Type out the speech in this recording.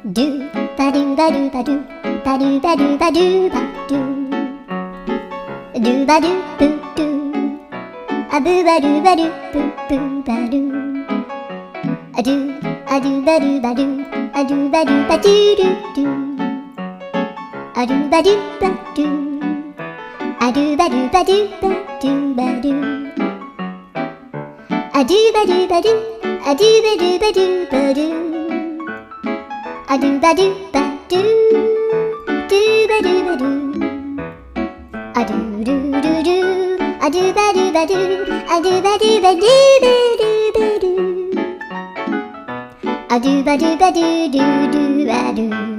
ドゥバドゥバドゥバドゥバドゥバドゥバドゥバドゥドゥバドゥブドゥアブバドゥバドゥブブバドゥアドゥアドゥバドゥバドゥアドゥバドゥバドゥドゥドゥアドゥバドゥバドゥアドゥバドゥバドゥバドゥバドゥアドゥバドゥバドゥアドゥバドゥバドゥバドゥアドゥバドゥバドゥドゥバドゥバドゥアドゥルルルアドゥバドゥバドゥアドゥバドゥバドゥバドゥバドゥアドゥバドゥバドゥドゥドゥバドゥ